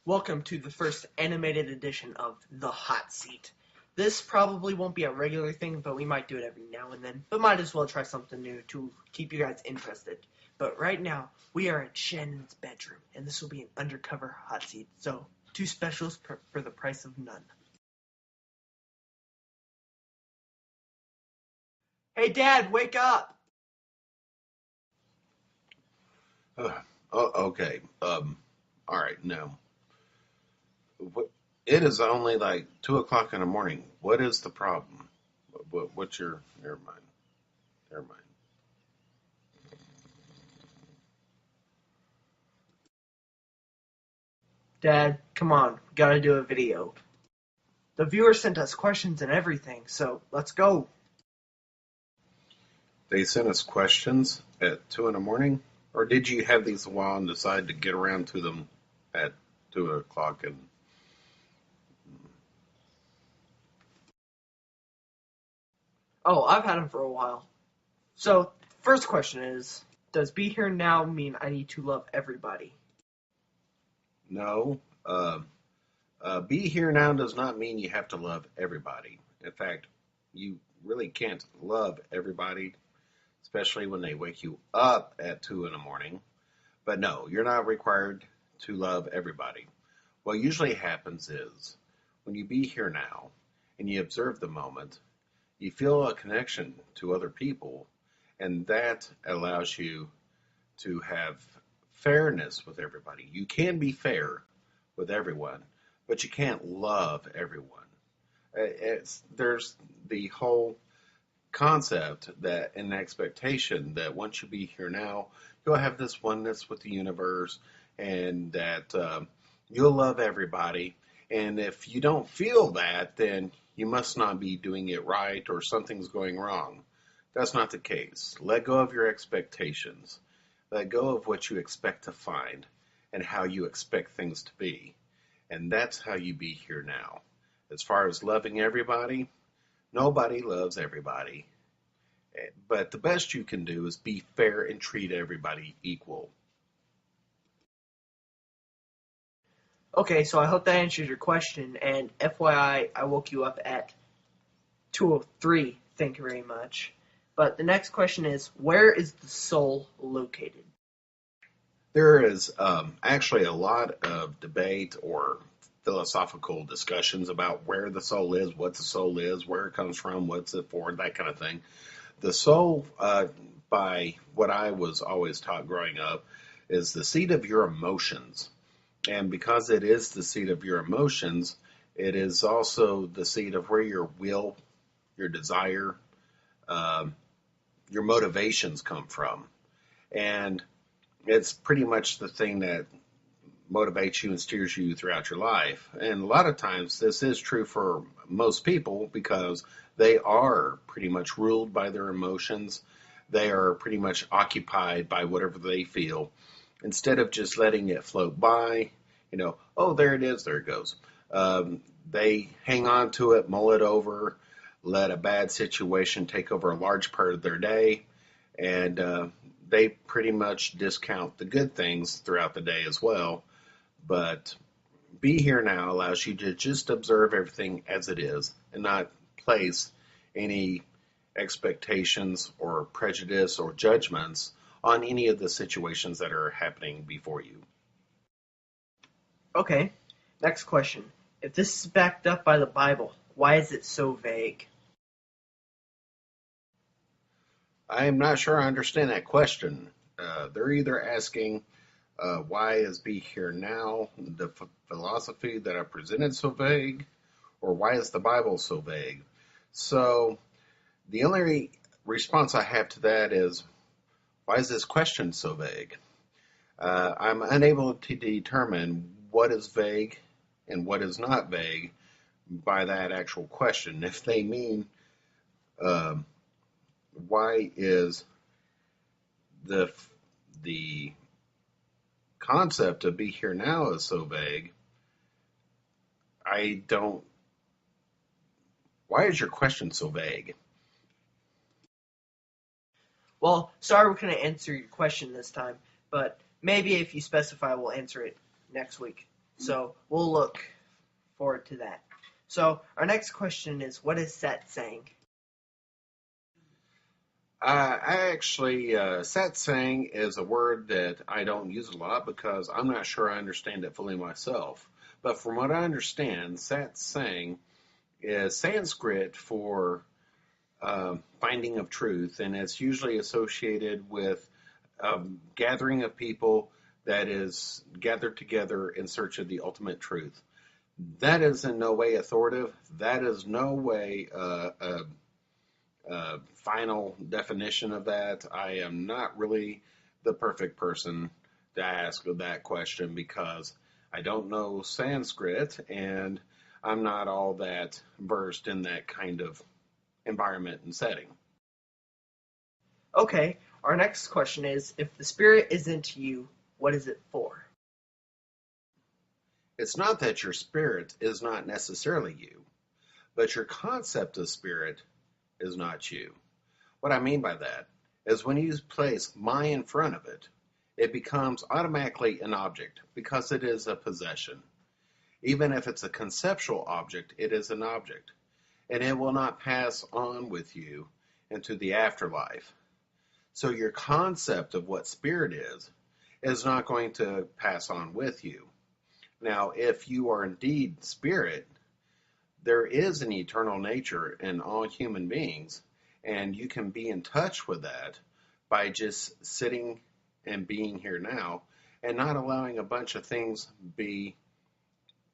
Welcome to the first animated edition of the Hot Seat. This probably won't be a regular thing, but we might do it every now and then. But might as well try something new to keep you guys interested. But right now, we are at Shannon's bedroom, and this will be an undercover hot seat. So, two specials for the price of none. Hey, Dad, wake up! Okay. All right. Now, it is only like 2 o'clock in the morning. What is the problem? What's your? Never mind. Never mind. Dad, come on, we gotta do a video. The viewers sent us questions and everything, so let's go. They sent us questions at 2 in the morning, or did you have these a while and decide to get around to them at 2 o'clock? And Oh, I've had them for a while. So, first question is, does be here now mean I need to love everybody? no, be here now does not mean you have to love everybody. In fact, you really can't love everybody, especially when they wake you up at 2 in the morning. But no, you're not required to love everybody. What usually happens is when you be here now and you observe the moment, you feel a connection to other people, and that allows you to have fairness with everybody. You can be fair with everyone, but you can't love everyone. There's the whole concept that an expectation that once you be here now, you'll have this oneness with the universe and that you'll love everybody. And if you don't feel that, then you must not be doing it right or something's going wrong. That's not the case. Let go of your expectations. Let go of what you expect to find and how you expect things to be. And that's how you be here now. As far as loving everybody, nobody loves everybody. But the best you can do is be fair and treat everybody equal. Okay, so I hope that answers your question. And FYI, I woke you up at 2:03. Thank you very much. But the next question is, where is the soul located? There is actually a lot of debate or philosophical discussions about where the soul is, what the soul is, where it comes from, what's it for, that kind of thing. The soul, by what I was always taught growing up, is the seat of your emotions. And because it is the seat of your emotions, it is also the seat of where your will, your desire, um, your motivations come from. And it's pretty much the thing that motivates you and steers you throughout your life. And a lot of times this is true for most people because they are pretty much ruled by their emotions. They are pretty much occupied by whatever they feel instead of just letting it float by. Oh, there it is, there it goes. They hang on to it, mull it over, let a bad situation take over a large part of their day, and they pretty much discount the good things throughout the day as well. But be here now allows you to just observe everything as it is and not place any expectations or prejudice or judgments on any of the situations that are happening before you. Okay, next question. If this is backed up by the Bible, why is it so vague? I am not sure I understand that question. They're either asking why is be here now the philosophy that I presented so vague, or why is the Bible so vague? So the only response I have to that is, why is this question so vague? I'm unable to determine what is vague and what is not vague by that actual question. If they mean um, why is the the concept of be here now is so vague, I don't. Why is your question so vague? Well, sorry we couldn't answer your question this time, but maybe if you specify, we'll answer it next week. So we'll look forward to that. So our next question is, what is Satsang? Satsang is a word that I don't use a lot because I'm not sure I understand it fully myself. But from what I understand, Satsang is Sanskrit for finding of truth, and it's usually associated with a gathering of people that is gathered together in search of the ultimate truth. That is in no way authoritative. That is no way final definition of that. I am not really the perfect person to ask that question because I don't know Sanskrit and I'm not all that versed in that kind of environment and setting. Okay, our next question is, if the spirit isn't you, what is it for? It's not that your spirit is not necessarily you, but your concept of spirit is not you. What I mean by that is when you place my in front of it, it becomes automatically an object because it is a possession. Even if it's a conceptual object, it is an object, and it will not pass on with you into the afterlife. So your concept of what spirit is not going to pass on with you. Now, if you are indeed spirit, there is an eternal nature in all human beings, and you can be in touch with that by just sitting and being here now and not allowing a bunch of things be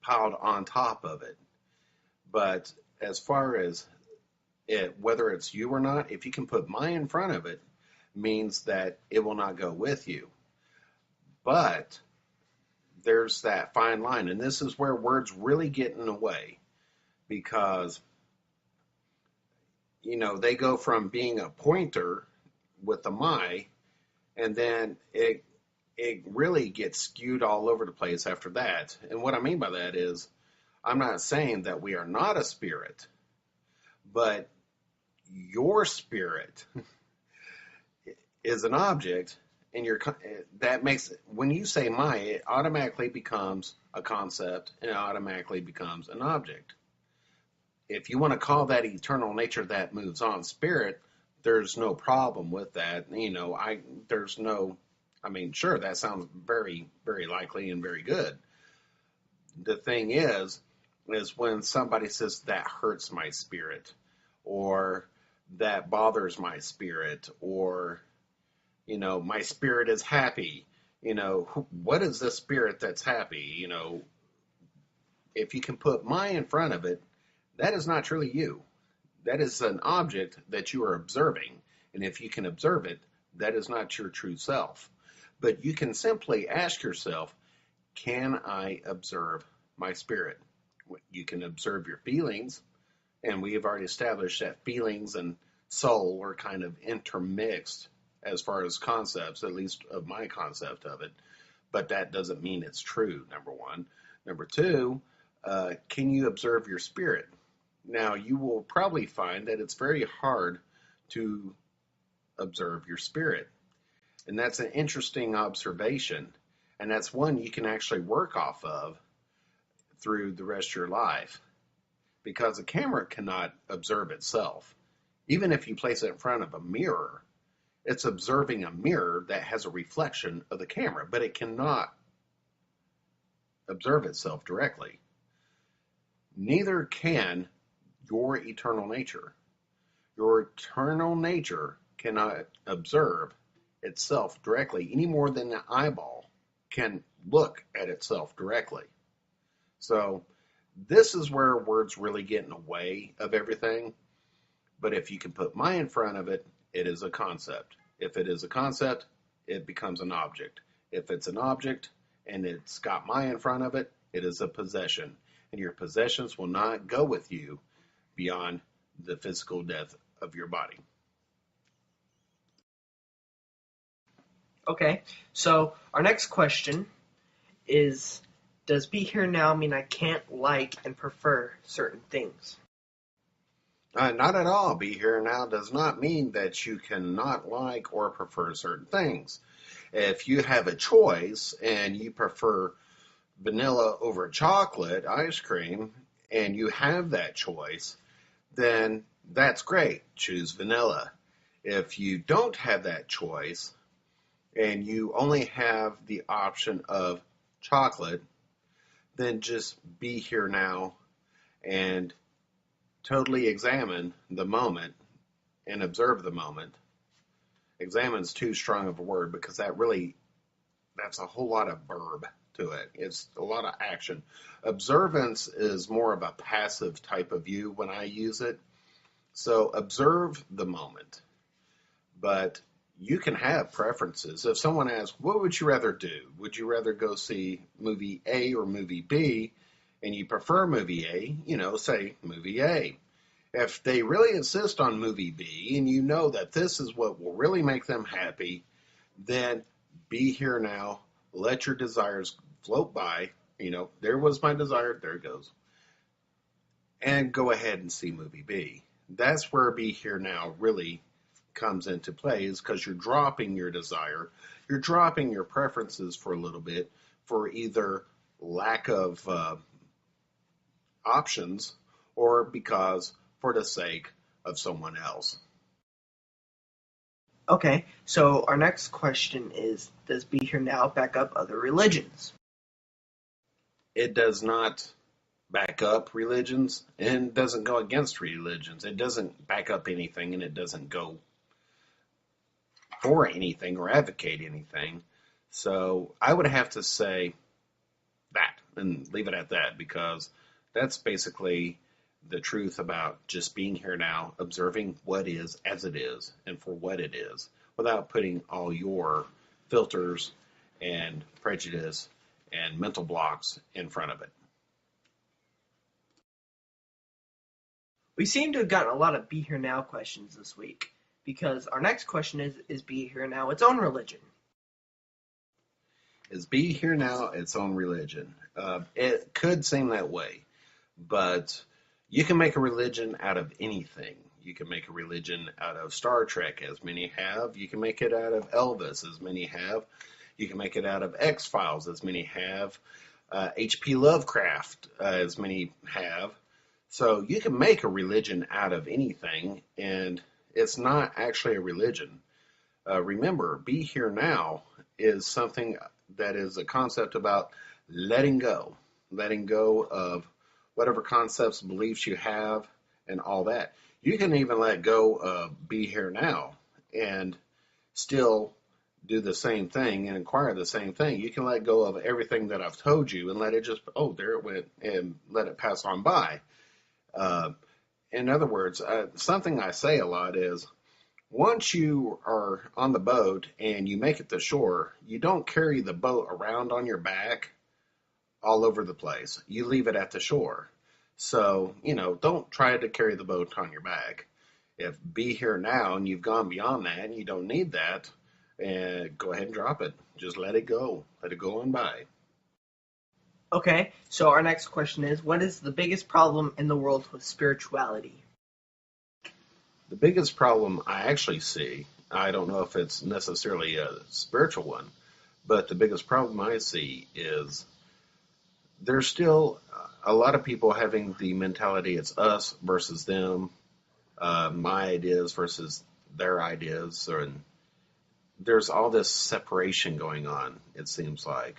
piled on top of it. But as far as whether it's you or not, if you can put my in front of it, means that it will not go with you. But there's that fine line, and this is where words really get in the way because they go from being a pointer with the my, and then it really gets skewed all over the place after that. And what I mean by that is I'm not saying that we are not a spirit, but your spirit is an object, and that makes when you say my, it automatically becomes a concept and it automatically becomes an object. If you want to call that eternal nature that moves on spirit, there's no problem with that. Sure, that sounds very, very likely and very good. The thing is when somebody says that hurts my spirit, or that bothers my spirit, or my spirit is happy. What is the spirit that's happy? If you can put my in front of it, that is not truly you. That is an object that you are observing. And if you can observe it, that is not your true self. But you can simply ask yourself, can I observe my spirit? You can observe your feelings. And we have already established that feelings and soul are kind of intermixed as far as concepts, at least of my concept of it. But that doesn't mean it's true, number one. Number two, can you observe your spirit? Now, you will probably find that it's very hard to observe your spirit. And that's an interesting observation. And that's one you can actually work off of through the rest of your life. Because a camera cannot observe itself. Even if you place it in front of a mirror, it's observing a mirror that has a reflection of the camera, but it cannot observe itself directly. Neither can your eternal nature. Your eternal nature cannot observe itself directly any more than the eyeball can look at itself directly. So this is where words really get in the way of everything. But if you can put my in front of it, it is a concept. If it is a concept, it becomes an object. If it's an object and it's got my in front of it, it is a possession. And your possessions will not go with you beyond the physical death of your body. Okay, so our next question is, does be here now mean I can't like and prefer certain things? Not at all. Be here now does not mean that you cannot like or prefer certain things. If you have a choice and you prefer vanilla over chocolate ice cream and you have that choice, then that's great. Choose vanilla. If you don't have that choice and you only have the option of chocolate, then just be here now and totally examine the moment and observe the moment. Examine is too strong of a word because that's a whole lot of verb to it. It's a lot of action. Observance is more of a passive type of view when I use it. So observe the moment. But you can have preferences. If someone asks, what would you rather do? Would you rather go see movie A or movie B? And you prefer movie A, say movie A. If they really insist on movie B and you know that this is what will really make them happy, then be here now. Let your desires float by. There was my desire. There it goes. And go ahead and see movie B. That's where be here now really comes into play, is because you're dropping your desire. You're dropping your preferences for a little bit for either lack of options or because for the sake of someone else. Okay, so our next question is, does Be Here Now back up other religions? It does not back up religions and doesn't go against religions. It doesn't back up anything and it doesn't go for anything or advocate anything. So I would have to say that and leave it at that, because that's basically the truth about just being here now, observing what is as it is and for what it is, without putting all your filters and prejudice and mental blocks in front of it. We seem to have gotten a lot of Be Here Now questions this week, because our next question is Be Here Now its own religion? Is Be Here Now its own religion? It could seem that way, but you can make a religion out of anything. You can make a religion out of Star Trek, as many have. You can make it out of Elvis, as many have. You can make it out of X-Files, as many have. H.P. Lovecraft, as many have. So you can make a religion out of anything, and it's not actually a religion. Remember, Be Here Now is something that is a concept about letting go of whatever concepts, beliefs you have, and all that. You can even let go of Be Here Now and still do the same thing and acquire the same thing. You can let go of everything that I've told you and let it just, there it went, and let it pass on by. In other words, something I say a lot is, once you are on the boat and you make it to shore, you don't carry the boat around on your back all over the place. You leave it at the shore. So, don't try to carry the boat on your back. If Be Here Now and you've gone beyond that and you don't need that, go ahead and drop it. Just let it go. Let it go on by. Okay, so our next question is, what is the biggest problem in the world with spirituality? The biggest problem I actually see, I don't know if it's necessarily a spiritual one, but the biggest problem I see is there's still a lot of people having the mentality it's us versus them, my ideas versus their ideas, and there's all this separation going on, it seems like.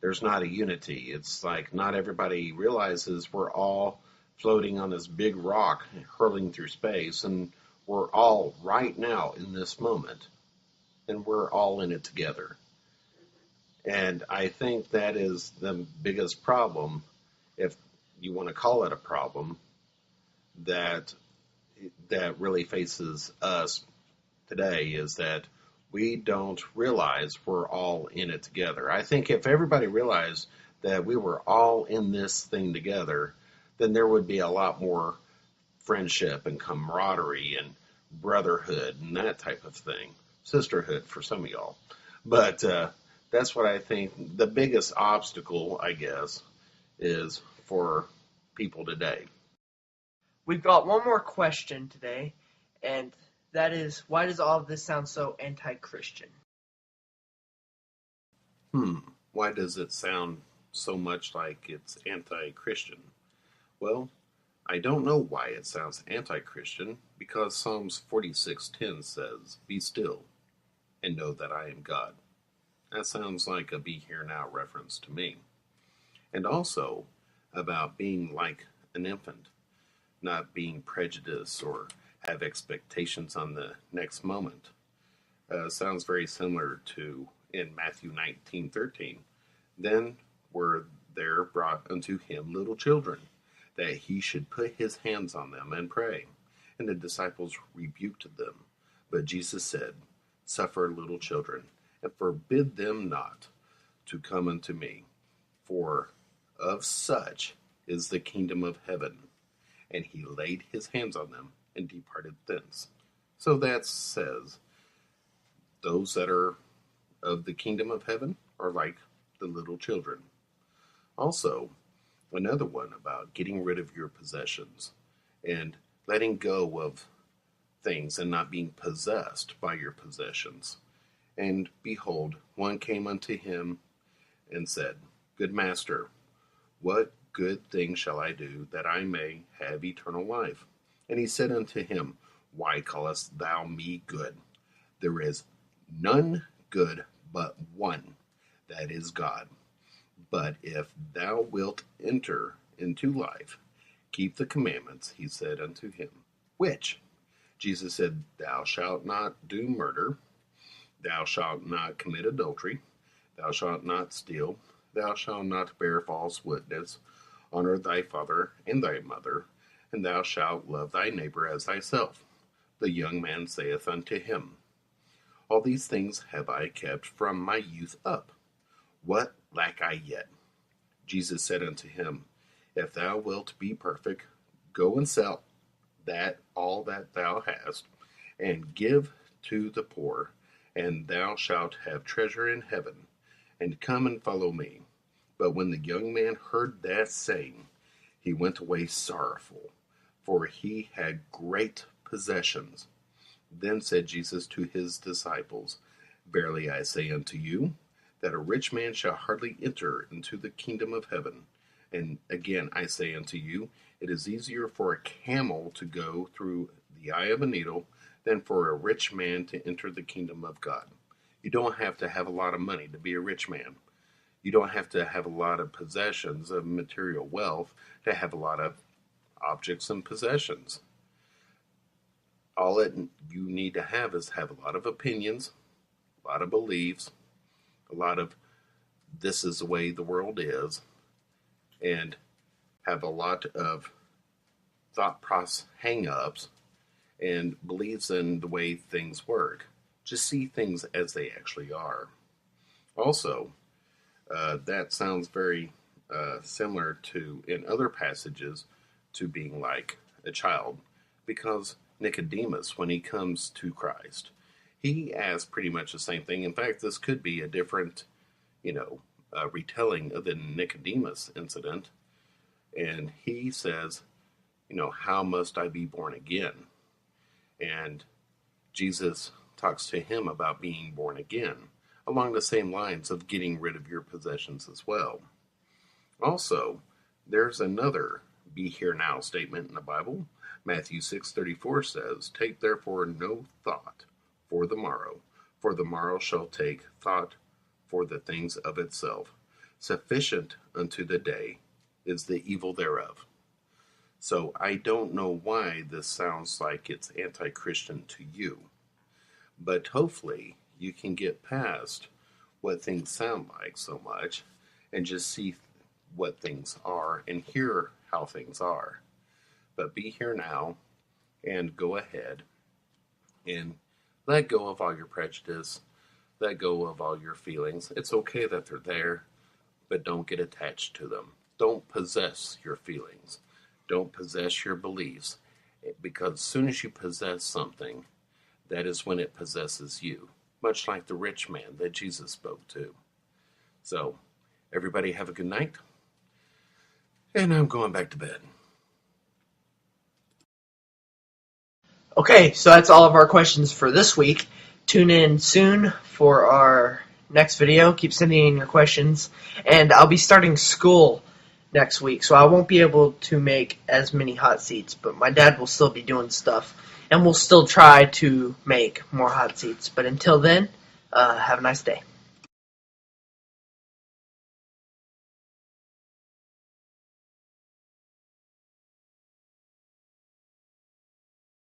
There's not a unity. It's like not everybody realizes we're all floating on this big rock hurling through space, and we're all right now in this moment, and we're all in it together. And I think that is the biggest problem, if you want to call it a problem, that really faces us today, is that we don't realize we're all in it together. I think if everybody realized that we were all in this thing together, then there would be a lot more friendship and camaraderie and brotherhood and that type of thing. Sisterhood for some of y'all. But that's what I think the biggest obstacle, I guess, is for people today. We've got one more question today, and that is, why does all of this sound so anti-Christian? Why does it sound so much like it's anti-Christian? Well, I don't know why it sounds anti-Christian, because Psalms 46:10 says, "Be still and know that I am God." That sounds like a be here now reference to me. And also about being like an infant, not being prejudiced or have expectations on the next moment. Sounds very similar to in Matthew 19:13. Then were there brought unto him little children, that he should put his hands on them and pray. And the disciples rebuked them. But Jesus said, Suffer little children, and forbid them not to come unto me, for of such is the kingdom of heaven. And he laid his hands on them and departed thence. So that says, those that are of the kingdom of heaven are like the little children. Also, another one about getting rid of your possessions and letting go of things and not being possessed by your possessions. And behold, one came unto him and said, Good master, what good thing shall I do that I may have eternal life? And he said unto him, Why callest thou me good? There is none good but one, that is God. But if thou wilt enter into life, keep the commandments, he said unto him. Which? Jesus said, Thou shalt not do murder, thou shalt not commit adultery, thou shalt not steal, thou shalt not bear false witness, honor thy father and thy mother, and thou shalt love thy neighbor as thyself. The young man saith unto him, All these things have I kept from my youth up. What lack I yet? Jesus said unto him, If thou wilt be perfect, go and sell all that thou hast, and give to the poor, and thou shalt have treasure in heaven, and come and follow me. But when the young man heard that saying, he went away sorrowful, for he had great possessions. Then said Jesus to his disciples, Verily I say unto you, that a rich man shall hardly enter into the kingdom of heaven. And again I say unto you, it is easier for a camel to go through the eye of a needle than for a rich man to enter the kingdom of God. You don't have to have a lot of money to be a rich man. You don't have to have a lot of possessions of material wealth to have a lot of objects and possessions. All that you need to have is have a lot of opinions, a lot of beliefs, a lot of this is the way the world is, and have a lot of thought process hang-ups and beliefs in the way things work. Just see things as they actually are. Also, that sounds very similar to, in other passages, to being like a child, because Nicodemus, when he comes to Christ, he asks pretty much the same thing. In fact, this could be a different, retelling of the Nicodemus incident. And he says, how must I be born again? And Jesus talks to him about being born again, along the same lines of getting rid of your possessions as well. Also, there's another be here now statement in the Bible. Matthew 6:34 says, Take therefore no thought for the morrow shall take thought for the things of itself. Sufficient unto the day is the evil thereof. So I don't know why this sounds like it's anti-Christian to you, but hopefully you can get past what things sound like so much and just see what things are and hear how things are. But be here now and go ahead and let go of all your prejudice, let go of all your feelings. It's okay that they're there, but don't get attached to them. Don't possess your feelings. Don't possess your beliefs, because as soon as you possess something, that is when it possesses you, much like the rich man that Jesus spoke to. So, everybody have a good night, and I'm going back to bed. Okay, so that's all of our questions for this week. Tune in soon for our next video. Keep sending in your questions. And I'll be starting school next week, so I won't be able to make as many hot seats, but my dad will still be doing stuff. And we'll still try to make more hot seats. But until then, have a nice day.